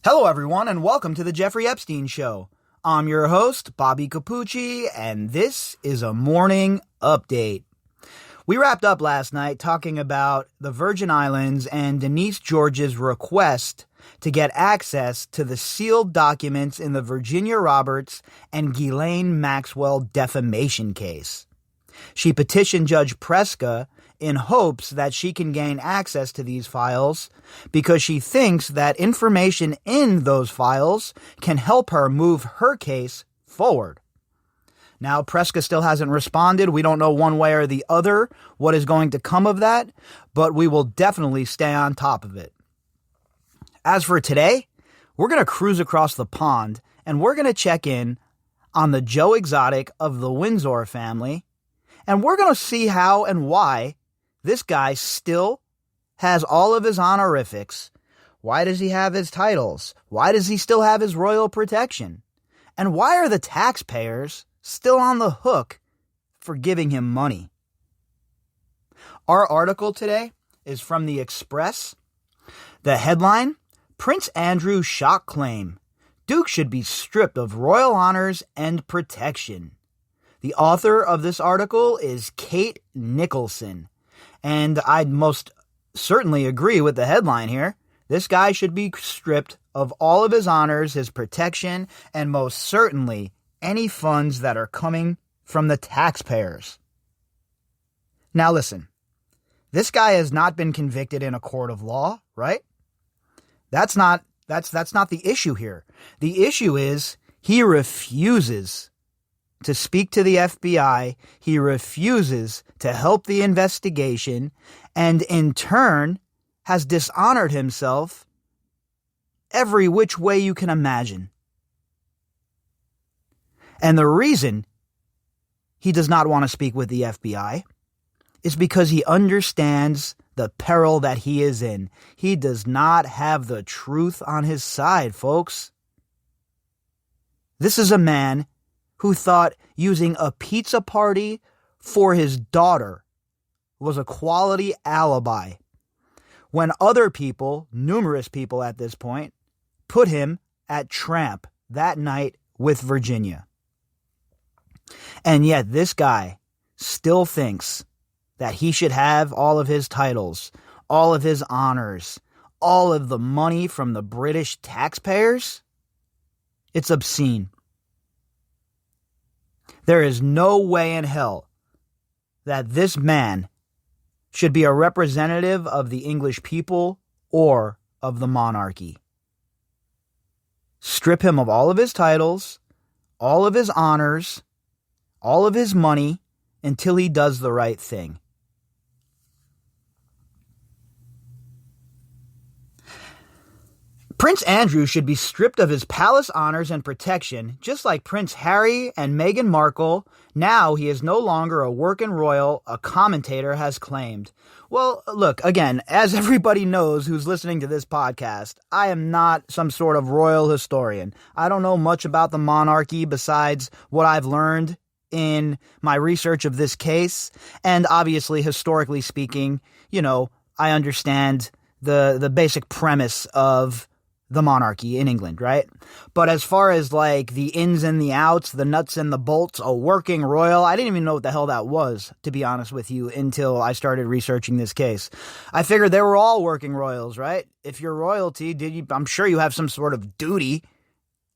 Hello, everyone, and welcome to the Jeffrey Epstein Show. I'm your host, Bobbycapucci, and this is a morning update. We wrapped up last night talking about the Virgin Islands and Denise George's request to get access to the sealed documents in the Virginia Roberts and Gilan Maxwell defamation case. She petitioned Judge Preska in hopes that she can gain access to these files because she thinks that information in those files can help her move her case forward. Now, Preska still hasn't responded. We don't know one way or the other what is going to come of that, but we will definitely stay on top of it. As for today, we're going to cruise across the pond and we're going to check in on the Joe Exotic of the Windsor family, and we're going to see how and why this guy still has all of his honorifics. Why does he have his titles? Why does he still have his royal protection? And why are the taxpayers still on the hook for giving him money? Our article today is from the Express. The headline, Prince Andrew shock claim. Duke should be stripped of royal honors and protection. The author of this article is Kate Nicholson. And I'd most certainly agree with the headline here. This guy should be stripped of all of his honors, his protection, and most certainly any funds that are coming from the taxpayers. Now listen, this guy has not been convicted in a court of law, right? That's not the issue here. The issue is he refuses to speak to the FBI. He refuses to help the investigation, and in turn has dishonored himself every which way you can imagine. And the reason he does not want to speak with the FBI is because he understands the peril that he is in. He does not have the truth on his side, folks. This is a man who thought using a pizza party for his daughter was a quality alibi, when other people, numerous people at this point, put him at tramp that night with Virginia. And yet this guy still thinks that he should have all of his titles, all of his honors, all of the money from the British taxpayers. It's obscene. There is no way in hell that this man should be a representative of the English people or of the monarchy. Strip him of all of his titles, all of his honors, all of his money until he does the right thing. Prince Andrew should be stripped of his palace honors and protection, just like Prince Harry and Meghan Markle. Now he is no longer a working royal, a commentator has claimed. Well, look, again, as everybody knows who's listening to this podcast, I am not some sort of royal historian. I don't know much about the monarchy besides what I've learned in my research of this case. And obviously, historically speaking, I understand the basic premise of the monarchy in England, right? But as far as like the ins and the outs, the nuts and the bolts, a working royal, I didn't even know what the hell that was, to be honest with you, until I started researching this case. I figured they were all working royals, right? If you're royalty, I'm sure you have some sort of duty.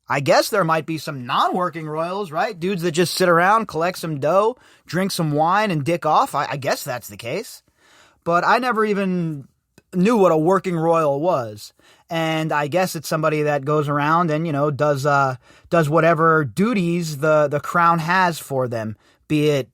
I guess there might be some non-working royals, right? Dudes that just sit around, collect some dough, drink some wine, and dick off. I guess that's the case. But I never even knew what a working royal was. And I guess it's somebody that goes around and, does whatever duties the crown has for them, be it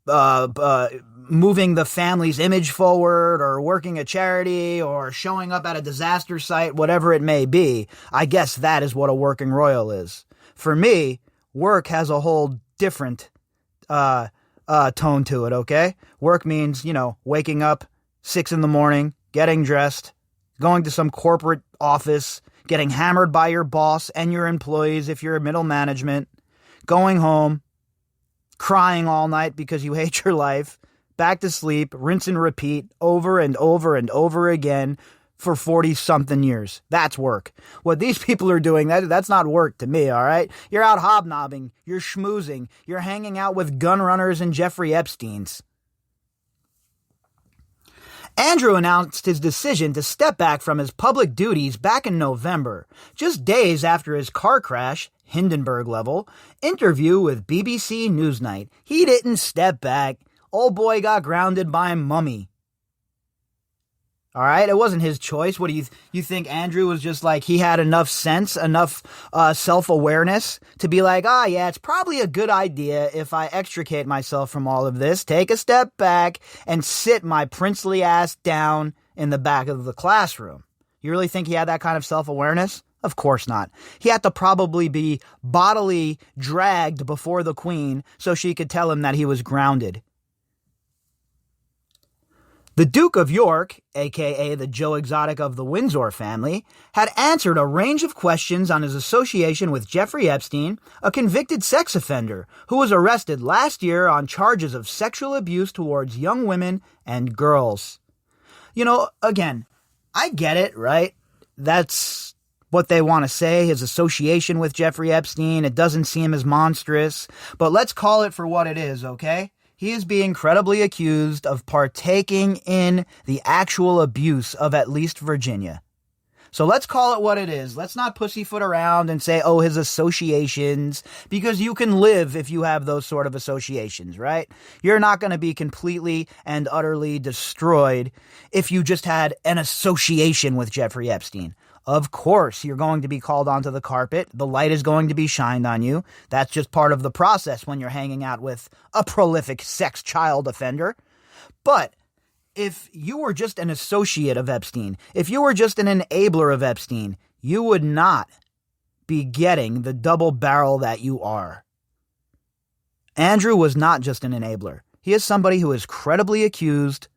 moving the family's image forward or working a charity or showing up at a disaster site, whatever it may be. I guess that is what a working royal is. For me, work has a whole different tone to it, okay? Work means, waking up 6 a.m, getting dressed, going to some corporate office, getting hammered by your boss and your employees if you're middle management, going home, crying all night because you hate your life, back to sleep, rinse and repeat over and over and over again for 40-something years. That's work. What these people are doing, that's not work to me, all right? You're out hobnobbing, you're schmoozing, you're hanging out with gun runners and Jeffrey Epsteins. Andrew announced his decision to step back from his public duties back in November, just days after his car crash, Hindenburg level, interview with BBC Newsnight. He didn't step back. Old boy got grounded by Mummy. All right, it wasn't his choice. What do you think Andrew was just like, he had enough sense, enough self-awareness to be like, yeah, it's probably a good idea if I extricate myself from all of this, take a step back, and sit my princely ass down in the back of the classroom. You really think he had that kind of self-awareness? Of course not. He had to probably be bodily dragged before the Queen so she could tell him that he was grounded. The Duke of York, aka the Joe Exotic of the Windsor family, had answered a range of questions on his association with Jeffrey Epstein, a convicted sex offender who was arrested last year on charges of sexual abuse towards young women and girls. You know, again, I get it, right? That's what they want to say, his association with Jeffrey Epstein. It doesn't seem as monstrous, but let's call it for what it is, okay? He is being credibly accused of partaking in the actual abuse of at least Virginia. So let's call it what it is. Let's not pussyfoot around and say, his associations, because you can live if you have those sort of associations, right? You're not going to be completely and utterly destroyed if you just had an association with Jeffrey Epstein. Of course, you're going to be called onto the carpet. The light is going to be shined on you. That's just part of the process when you're hanging out with a prolific sex child offender. But if you were just an associate of Epstein, if you were just an enabler of Epstein, you would not be getting the double barrel that you are. Andrew was not just an enabler. He is somebody who is credibly accused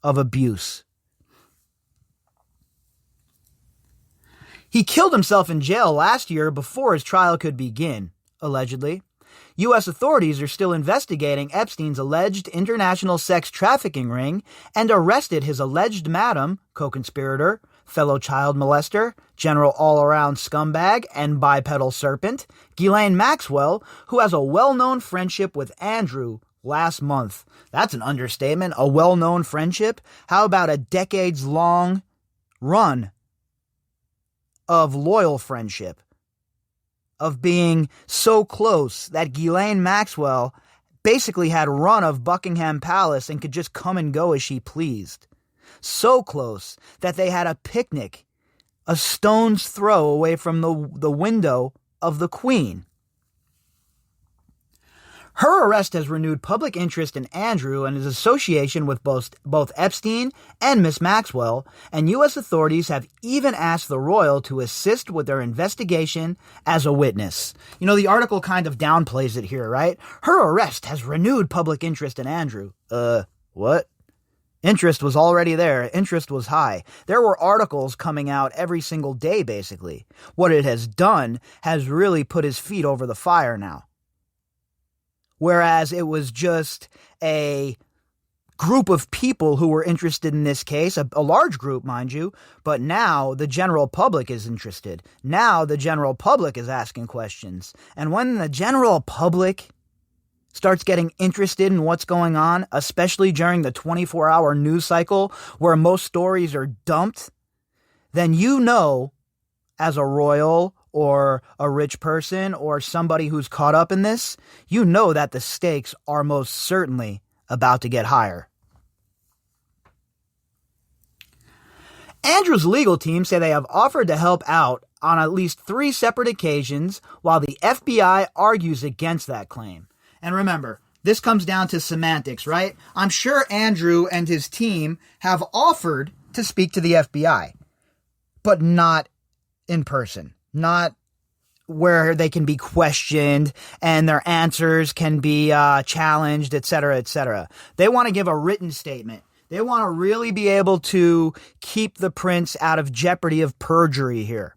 of abuse. He killed himself in jail last year before his trial could begin, allegedly. U.S. authorities are still investigating Epstein's alleged international sex trafficking ring and arrested his alleged madam, co-conspirator, fellow child molester, general all-around scumbag, and bipedal serpent, Gilan Maxwell, who has a well-known friendship with Andrew last month. That's an understatement, a well-known friendship. How about a decades-long run of loyal friendship, of being so close that Gilan Maxwell basically had run of Buckingham Palace and could just come and go as she pleased. So close that they had a picnic a stone's throw away from the window of the Queen. Her arrest has renewed public interest in Andrew and his association with both Epstein and Miss Maxwell, and U.S. authorities have even asked the royal to assist with their investigation as a witness. You know, the article kind of downplays it here, right? Her arrest has renewed public interest in Andrew. What? Interest was already there. Interest was high. There were articles coming out every single day, basically. What it has done has really put his feet over the fire now. Whereas it was just a group of people who were interested in this case, a large group, mind you, but now the general public is interested. Now the general public is asking questions. And when the general public starts getting interested in what's going on, especially during the 24-hour news cycle where most stories are dumped, then you know, as a royal or a rich person or somebody who's caught up in this, you know that the stakes are most certainly about to get higher. Andrew's legal team say they have offered to help out on at least 3 separate occasions while the FBI argues against that claim. And remember, this comes down to semantics, right? I'm sure Andrew and his team have offered to speak to the FBI, but not in person. Not where they can be questioned and their answers can be challenged, etc., etc. They want to give a written statement. They want to really be able to keep the prince out of jeopardy of perjury here.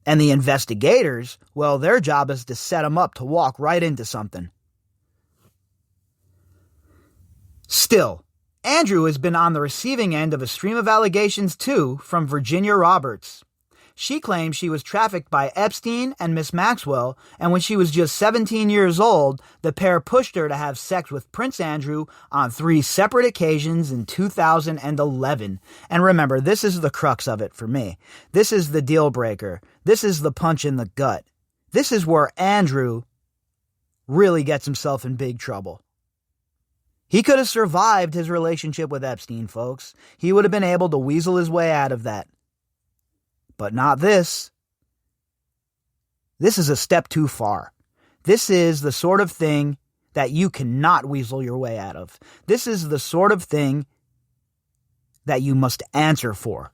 And the investigators, well, their job is to set them up to walk right into something. Still, Andrew has been on the receiving end of a stream of allegations too from Virginia Roberts. She claims she was trafficked by Epstein and Miss Maxwell, and when she was just 17 years old, the pair pushed her to have sex with Prince Andrew on 3 separate occasions in 2011. And remember, this is the crux of it for me. This is the deal breaker. This is the punch in the gut. This is where Andrew really gets himself in big trouble. He could have survived his relationship with Epstein, folks. He would have been able to weasel his way out of that. But not this. This is a step too far. This is the sort of thing that you cannot weasel your way out of. This is the sort of thing that you must answer for.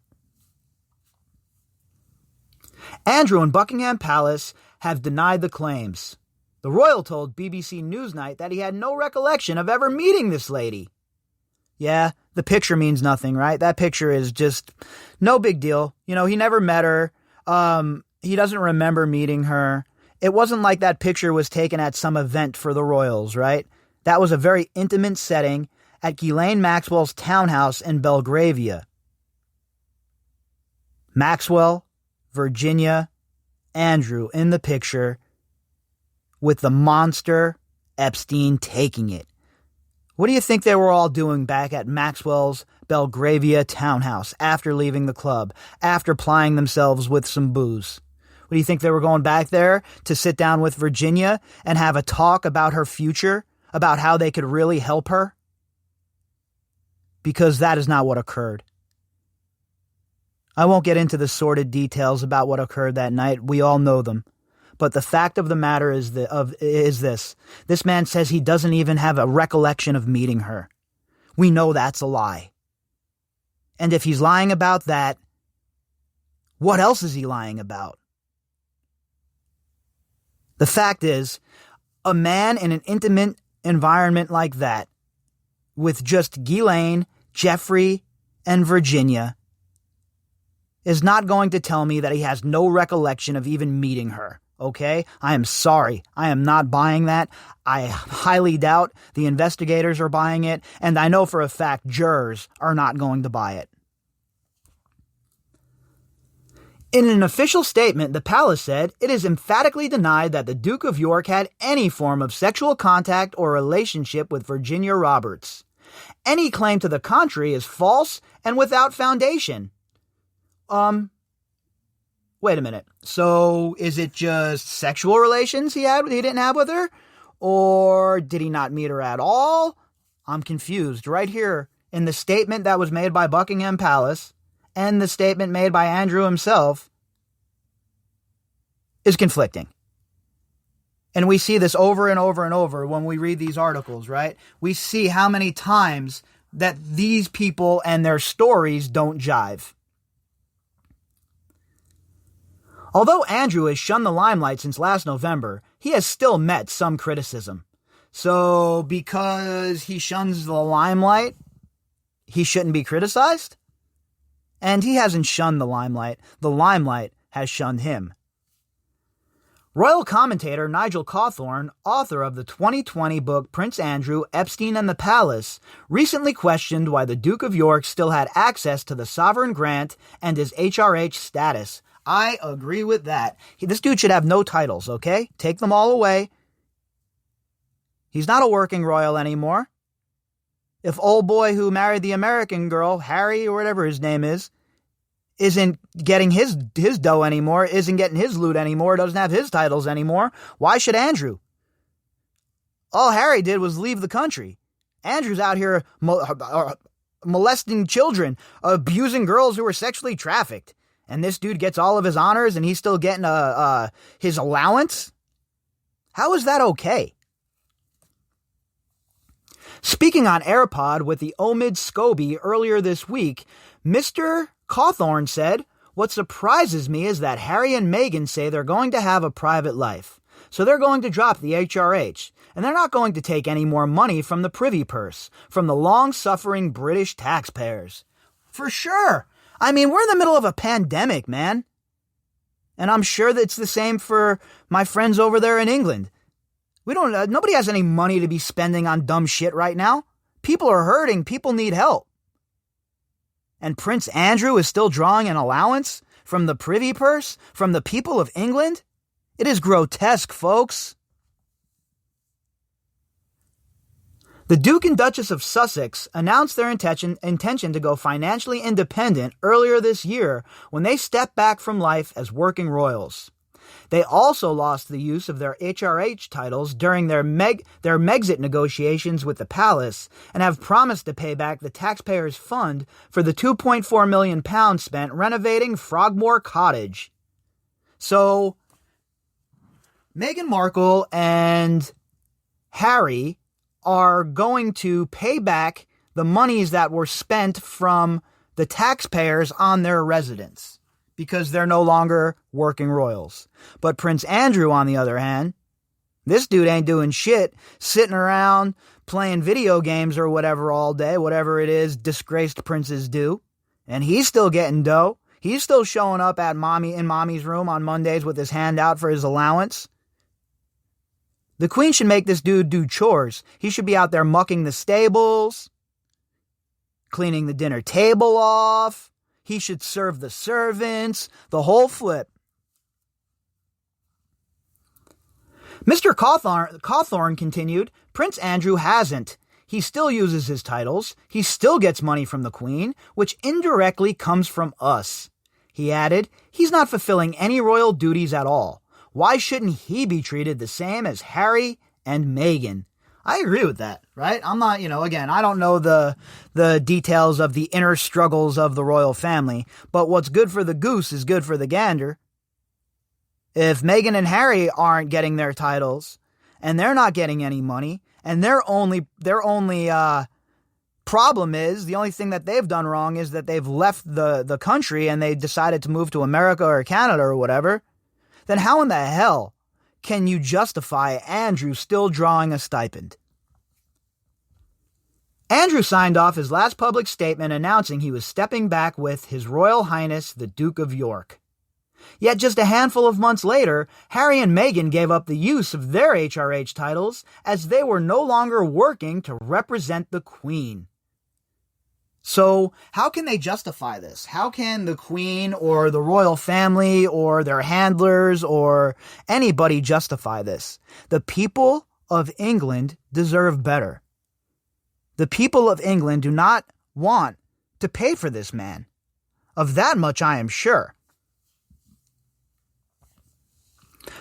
Andrew and Buckingham Palace have denied the claims. The royal told BBC Newsnight that he had no recollection of ever meeting this lady. Yeah, the picture means nothing, right? That picture is just no big deal. You know, he never met her. He doesn't remember meeting her. It wasn't like that picture was taken at some event for the royals, right? That was a very intimate setting at Gilan Maxwell's townhouse in Belgravia. Maxwell, Virginia, Andrew in the picture with the monster Epstein taking it. What do you think they were all doing back at Maxwell's Belgravia townhouse after leaving the club, after plying themselves with some booze? What do you think they were going back there to sit down with Virginia and have a talk about her future, about how they could really help her? Because that is not what occurred. I won't get into the sordid details about what occurred that night. We all know them. But the fact of the matter is this. This man says he doesn't even have a recollection of meeting her. We know that's a lie. And if he's lying about that, what else is he lying about? The fact is, a man in an intimate environment like that, with just Gilan, Jeffrey, and Virginia, is not going to tell me that he has no recollection of even meeting her. Okay? I am sorry. I am not buying that. I highly doubt the investigators are buying it, and I know for a fact jurors are not going to buy it. In an official statement, the palace said it is emphatically denied that the Duke of York had any form of sexual contact or relationship with Virginia Roberts. Any claim to the contrary is false and without foundation. Wait a minute. So is it just sexual relations he didn't have with her? Or did he not meet her at all? I'm confused. Right here in the statement that was made by Buckingham Palace and the statement made by Andrew himself is conflicting. And we see this over and over and over when we read these articles, right? We see how many times that these people and their stories don't jive. Although Andrew has shunned the limelight since last November, he has still met some criticism. So, because he shuns the limelight, he shouldn't be criticized? And he hasn't shunned the limelight has shunned him. Royal commentator Nigel Cawthorne, author of the 2020 book Prince Andrew, Epstein and the Palace, recently questioned why the Duke of York still had access to the sovereign grant and his HRH status. I agree with that. This dude should have no titles, okay? Take them all away. He's not a working royal anymore. If old boy who married the American girl, Harry or whatever his name is, isn't getting his dough anymore, isn't getting his loot anymore, doesn't have his titles anymore, why should Andrew? All Harry did was leave the country. Andrew's out here molesting children, abusing girls who were sexually trafficked. And this dude gets all of his honors and he's still getting his allowance? How is that okay? Speaking on AirPod with the Omid Scobie earlier this week, Mr. Cawthorne said, "What surprises me is that Harry and Meghan say they're going to have a private life. So they're going to drop the HRH, and they're not going to take any more money from the privy purse, from the long-suffering British taxpayers." For sure. I mean, we're in the middle of a pandemic, man. And I'm sure that it's the same for my friends over there in England. Nobody has any money to be spending on dumb shit right now. People are hurting. People need help. And Prince Andrew is still drawing an allowance from the privy purse, from the people of England? It is grotesque, folks. The Duke and Duchess of Sussex announced their intention to go financially independent earlier this year when they stepped back from life as working royals. They also lost the use of their HRH titles during their Megxit negotiations with the palace and have promised to pay back the taxpayers' fund for the £2.4 million spent renovating Frogmore Cottage. So, Meghan Markle and Harry are going to pay back the monies that were spent from the taxpayers on their residence because they're no longer working royals. But Prince Andrew, on the other hand, this dude ain't doing shit, sitting around playing video games or whatever all day, whatever it is disgraced princes do. And he's still getting dough. He's still showing up at mommy's room on Mondays with his hand out for his allowance. The Queen should make this dude do chores. He should be out there mucking the stables, cleaning the dinner table off. He should serve the servants, the whole flip. Mr. Cawthorne continued, Prince Andrew hasn't. He still uses his titles. He still gets money from the Queen, which indirectly comes from us. He added, he's not fulfilling any royal duties at all. Why shouldn't he be treated the same as Harry and Meghan? I agree with that, right? I'm not, again, I don't know the details of the inner struggles of the royal family, but what's good for the goose is good for the gander. If Meghan and Harry aren't getting their titles, and they're not getting any money, and their only problem is, the only thing that they've done wrong is that they've left the country and they decided to move to America or Canada or whatever, then how in the hell can you justify Andrew still drawing a stipend? Andrew signed off his last public statement announcing he was stepping back with His Royal Highness the Duke of York. Yet just a handful of months later, Harry and Meghan gave up the use of their HRH titles as they were no longer working to represent the Queen. So, how can they justify this? How can the Queen or the royal family or their handlers or anybody justify this? The people of England deserve better. The people of England do not want to pay for this man. Of that much I am sure.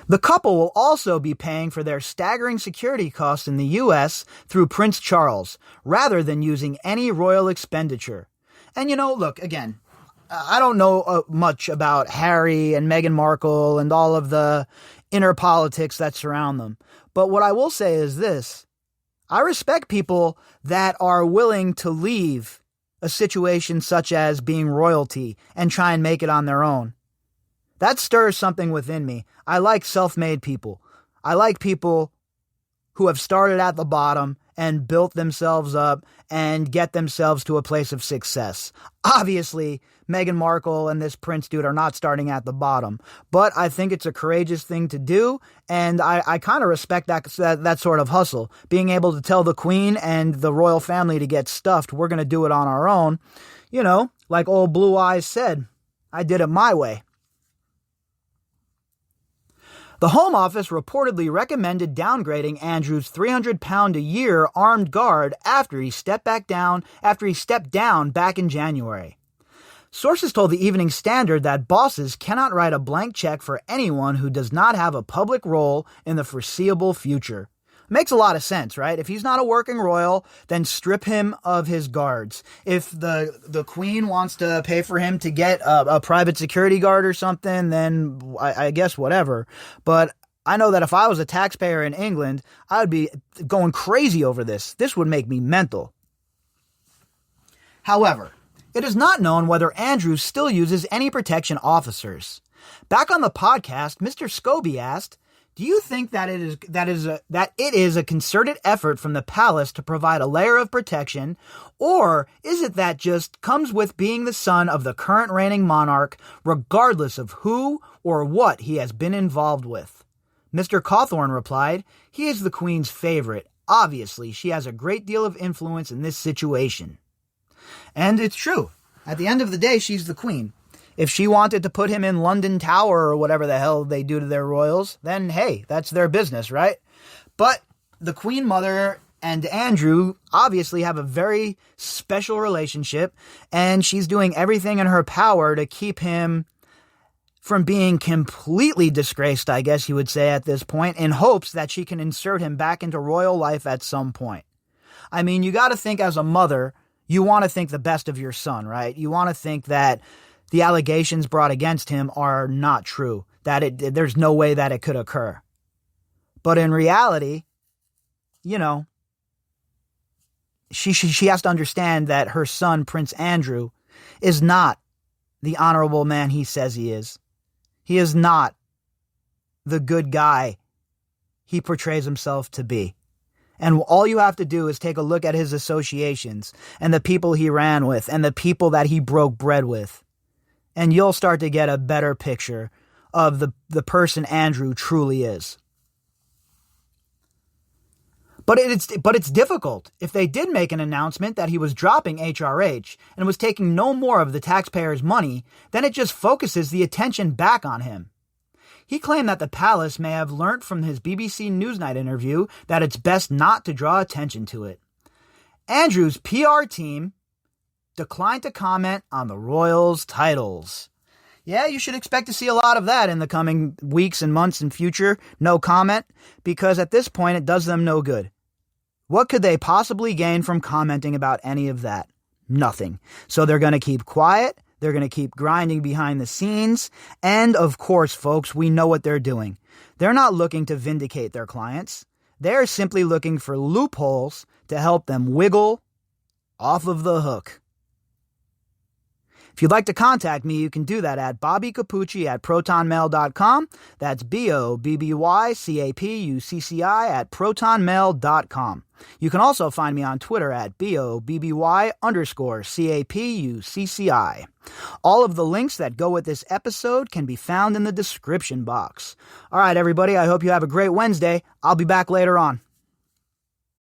The couple will also be paying for their staggering security costs in the U.S. through Prince Charles, rather than using any royal expenditure. And look, again, I don't know much about Harry and Meghan Markle and all of the inner politics that surround them. But what I will say is this. I respect people that are willing to leave a situation such as being royalty and try and make it on their own. That stirs something within me. I like self-made people. I like people who have started at the bottom and built themselves up and get themselves to a place of success. Obviously, Meghan Markle and this prince dude are not starting at the bottom, but I think it's a courageous thing to do, and I kind of respect that sort of hustle. Being able to tell the Queen and the royal family to get stuffed, we're going to do it on our own. Like old Blue Eyes said, I did it my way. The Home Office reportedly recommended downgrading Andrew's £300 a year armed guard after he stepped down back in January. Sources told the Evening Standard that bosses cannot write a blank check for anyone who does not have a public role in the foreseeable future. Makes a lot of sense, right? If he's not a working royal, then strip him of his guards. If the Queen wants to pay for him to get a private security guard or something, then I guess whatever. But I know that if I was a taxpayer in England, I would be going crazy over this. This would make me mental. However, it is not known whether Andrew still uses any protection officers. Back on the podcast, Mr. Scobie asked, do you think that it is a concerted effort from the palace to provide a layer of protection, or is it that just comes with being the son of the current reigning monarch, regardless of who or what he has been involved with? Mr. Cawthorne replied, he is the Queen's favorite, Obviously, she has a great deal of influence in this situation. And it's true. At the end of the day, she's the queen. If she wanted to put him in London Tower or whatever the hell they do to their royals, then hey, that's their business, right? But the Queen Mother and Andrew obviously have a very special relationship, and she's doing everything in her power to keep him from being completely disgraced, I guess you would say at this point, in hopes that she can insert him back into royal life at some point. I mean, you got to think as a mother, you want to think the best of your son, right? You want to think that the allegations brought against him are not true, that there's no way that it could occur. But in reality, you know, she has to understand that her son, Prince Andrew, is not the honorable man he says he is. He is not the good guy he portrays himself to be. And all you have to do is take a look at his associations and the people he ran with and the people that he broke bread with. And you'll start to get a better picture of the person Andrew truly is. But it's difficult. If they did make an announcement that he was dropping HRH and was taking no more of the taxpayers' money, then it just focuses the attention back on him. He claimed that the palace may have learnt from his BBC Newsnight interview that it's best not to draw attention to it. Andrew's PR team declined to comment on the royals' titles. Yeah, you should expect to see a lot of that in the coming weeks and months and future. No comment, because at this point it does them no good. What could they possibly gain from commenting about any of that? Nothing. So they're going to keep quiet. They're going to keep grinding behind the scenes. And of course, folks, we know what they're doing. They're not looking to vindicate their clients. They're simply looking for loopholes to help them wiggle off of the hook. If you'd like to contact me, you can do that at bobbycapucci@protonmail.com. That's BOBBYCAPUCCI@protonmail.com. You can also find me on Twitter at BOBBY_CAPUCCI. All of the links that go with this episode can be found in the description box. All right, everybody, I hope you have a great Wednesday. I'll be back later on.